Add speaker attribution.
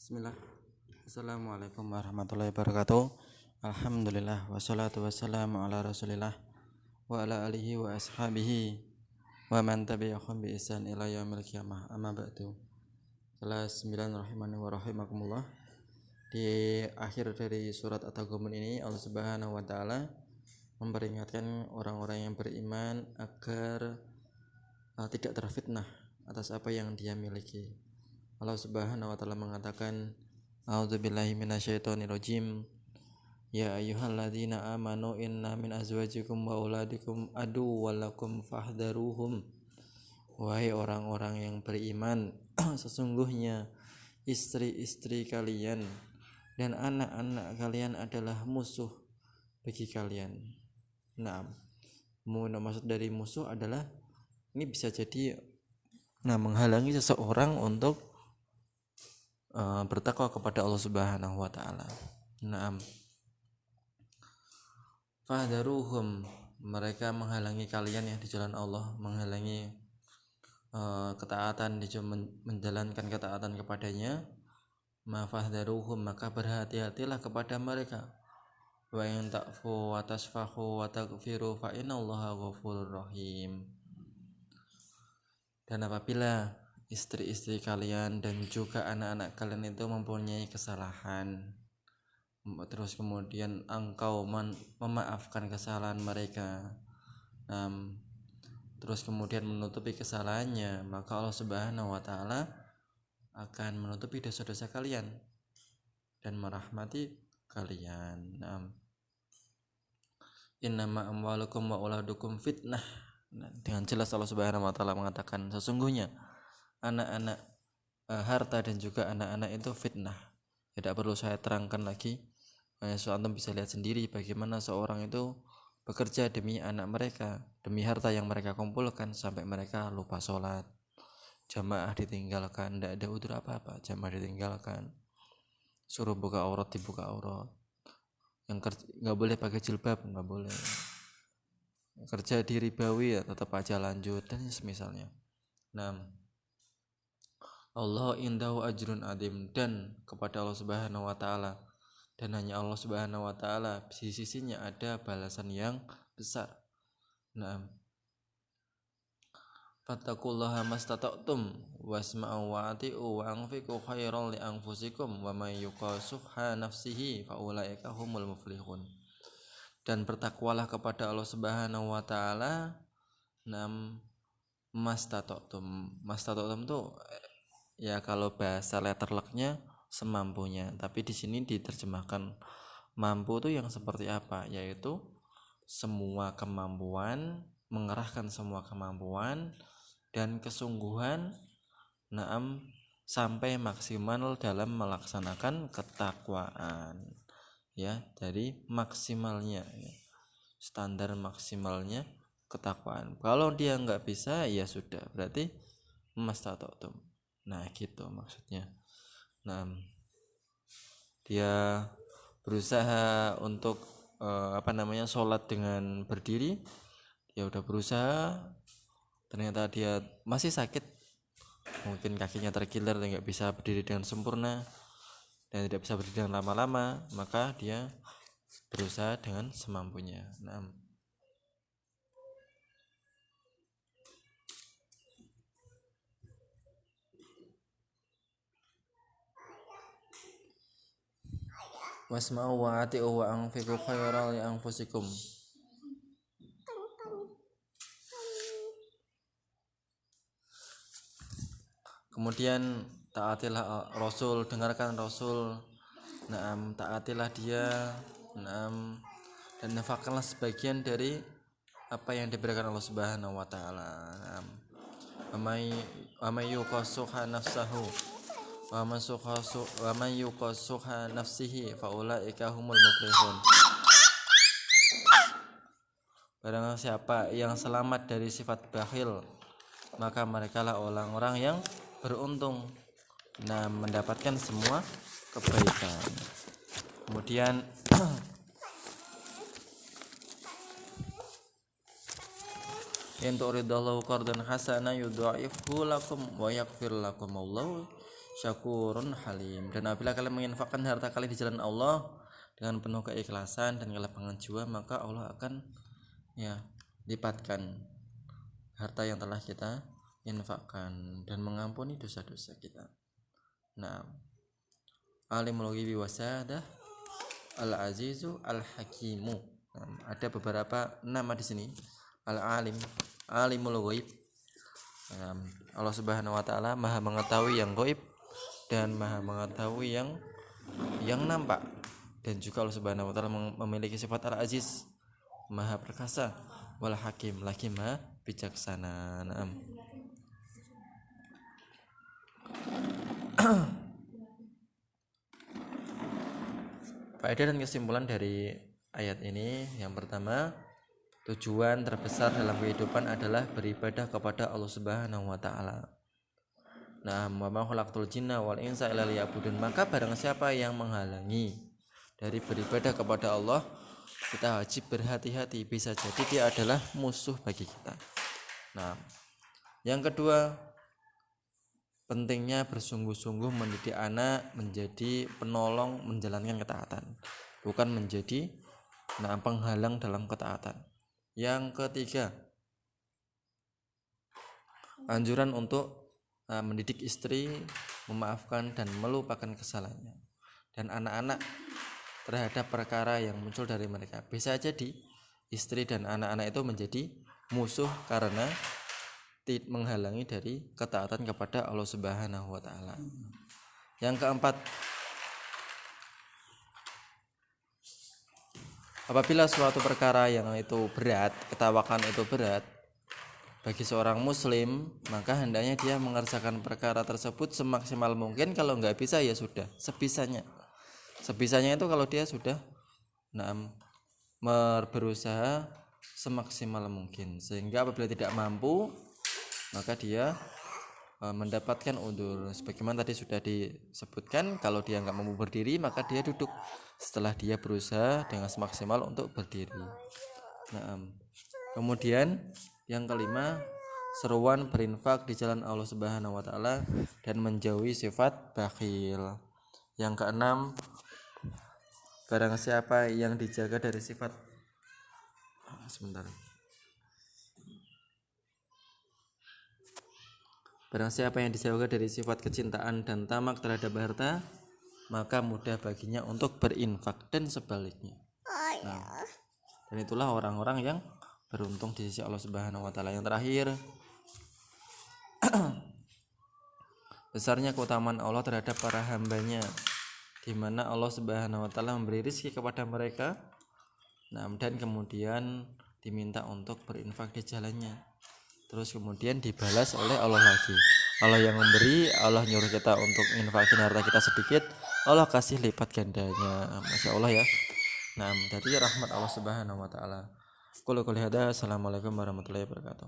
Speaker 1: Bismillah. Assalamualaikum warahmatullahi wabarakatuh. Alhamdulillah wassalatu wassalamu ala Rasulillah wa ala alihi wa ashabihi wa man tabi'ahum bi ihsan ila yaumil qiyamah. Amma ba'du. Kelas 9 rahimani wa rahimakumullah. Di akhir dari surat At-Taghabun ini Allah Subhanahu wa taala memperingatkan orang-orang yang beriman agar tidak terfitnah atas apa yang dia miliki. Allah Subhanahu wa taala mengatakan, A'udzubillahi minasyaitonirrajim. Ya ayyuhalladzina amanu inna min azwajikum wa auladikum aduwwalakum fahdharuhum. Wahai orang-orang yang beriman, sesungguhnya istri-istri kalian dan anak-anak kalian adalah musuh bagi kalian. Nah, maksud dari musuh adalah ini bisa jadi menghalangi seseorang untuk bertakwa kepada Allah Subhanahu wa taala. Naam. Fahdaruhum, mereka menghalangi kalian ya di jalan Allah, menghalangi ketaatan, menjalankan ketaatan kepadanya. Ma fahdaruhum, maka berhati-hatilah kepada mereka. Wa in ta'fu wa tasfahu wa taghfiru fa innallaha ghafurur rahim. Dan apabila istri-istri kalian dan juga anak-anak kalian itu mempunyai kesalahan, terus kemudian engkau memaafkan kesalahan mereka, terus kemudian menutupi kesalahannya, maka Allah Subhanahu wa taala akan menutupi dosa-dosa kalian dan merahmati kalian. Innama amwalukum wa auladukum fitnah. Dengan jelas Allah Subhanahu wa taala mengatakan sesungguhnya anak-anak, harta dan juga anak-anak itu fitnah. Tidak perlu saya terangkan lagi. Antum bisa lihat sendiri bagaimana seorang itu bekerja demi anak mereka, demi harta yang mereka kumpulkan sampai mereka lupa sholat, jamaah ditinggalkan, tidak ada udzur apa-apa, jamaah ditinggalkan, suruh buka aurat dibuka aurat, yang nggak boleh pakai jilbab nggak boleh, kerja di ribawi ya tetap aja lanjut dan semisalnya. Allah indahu ajrun adim, dan kepada Allah Subhanahu wa taala dan hanya Allah Subhanahu wa taala di sisinya ada balasan yang besar. Fattaqullaha mastata'tum wasma'u wa ati'u wa anfiqu khairan li anfusikum wa may yuqassuha nafsihi fa ulaika humul muflihun. Dan bertakwalah kepada Allah Subhanahu wa taala mastata'tum tuh ya kalau bahasa letterlocknya semampunya, tapi di sini diterjemahkan mampu itu yang seperti apa, yaitu semua kemampuan, mengerahkan semua kemampuan dan kesungguhan sampai maksimal dalam melaksanakan ketakwaan ya, dari maksimalnya ya, standar maksimalnya ketakwaan. Kalau dia nggak bisa ya sudah, berarti mastata'tum. Nah gitu maksudnya. Dia berusaha untuk sholat dengan berdiri, dia udah berusaha, ternyata dia masih sakit, mungkin kakinya terkilir dan nggak bisa berdiri dengan sempurna dan tidak bisa berdiri dengan lama-lama, maka dia berusaha dengan semampunya. Wasma'u wa ati'u wa anfiqu khairan li anfusikum. Kemudian taatilah Rasul, dengarkan Rasul. Taatilah dia. Dan nafkahkanlah sebagian dari apa yang diberikan Allah Subhanahu wa taala. Wa may yuqassuha nafsahu wa man yuqassuha nafsihi fa ulaika humul muflihun. Barang siapa yang selamat dari sifat bakhil, maka merekalah orang-orang yang beruntung, mendapatkan semua kebaikan. Kemudian in turidallahu qardan hasana yudha'ifhu lakum wa yaghfir lakum Allahu syakurun halim. Dan apabila kalian menginfakkan harta kalian di jalan Allah dengan penuh keikhlasan dan kelapangan jiwa, maka Allah akan lipatkan harta yang telah kita infakkan dan mengampuni dosa-dosa kita. Nah, alimul ghaibi wasadah, al-azizu, al-hakimu. Ada beberapa nama di sini. Al-alim, alimul ghaib. Allah Subhanahu wa taala Maha mengetahui yang gaib dan Maha mengetahui yang nampak. Dan juga Allah Subhanahu wa taala memiliki sifat al-aziz, Maha perkasa, wal hakim, lagi Maha bijaksana. Faedah dan kesimpulan dari ayat ini, yang pertama, tujuan terbesar dalam kehidupan adalah beribadah kepada Allah Subhanahu wa taala. Nah, wa ma khalaqtul jinna wal insa illa liya'budun. Maka barang siapa yang menghalangi dari beribadah kepada Allah, kita wajib berhati-hati, bisa jadi dia adalah musuh bagi kita. Nah, yang kedua, pentingnya bersungguh-sungguh mendidik anak menjadi penolong menjalankan ketaatan, bukan menjadi penghalang dalam ketaatan. Yang ketiga, anjuran untuk mendidik istri memaafkan dan melupakan kesalahannya, dan anak-anak terhadap perkara yang muncul dari mereka. Bisa jadi istri dan anak-anak itu menjadi musuh karena menghalangi dari ketaatan kepada Allah Subhanahu wa taala. Yang keempat, apabila suatu perkara yang itu berat, ketawakan itu berat bagi seorang muslim, maka hendaknya dia mengerjakan perkara tersebut semaksimal mungkin. Kalau nggak bisa ya sudah, sebisanya itu kalau dia sudah berusaha semaksimal mungkin, sehingga apabila tidak mampu maka dia mendapatkan udzur. Sebagaimana tadi sudah disebutkan, kalau dia nggak mampu berdiri maka dia duduk setelah dia berusaha dengan semaksimal untuk berdiri. Kemudian yang kelima, seruan berinfak di jalan Allah Subhanahu wa taala dan menjauhi sifat bakhil. Yang keenam, barang siapa yang dijaga dari sifat Barang siapa yang dijaga dari sifat kecintaan dan tamak terhadap harta, maka mudah baginya untuk berinfak dan sebaliknya. Dan itulah orang-orang yang beruntung di sisi Allah Subhanahu wa taala. Yang terakhir, besarnya keutamaan Allah terhadap para hambanya, di mana Allah Subhanahu wa taala memberi rezeki kepada mereka, dan kemudian diminta untuk berinfak di jalannya. Terus kemudian dibalas oleh Allah lagi. Allah yang memberi, Allah nyuruh kita untuk infakin harta kita sedikit, Allah kasih lipat gandanya. Masya Allah ya. Dari rahmat Allah Subhanahu wa taala. Qul qul hada. Assalamualaikum warahmatullahi wabarakatuh.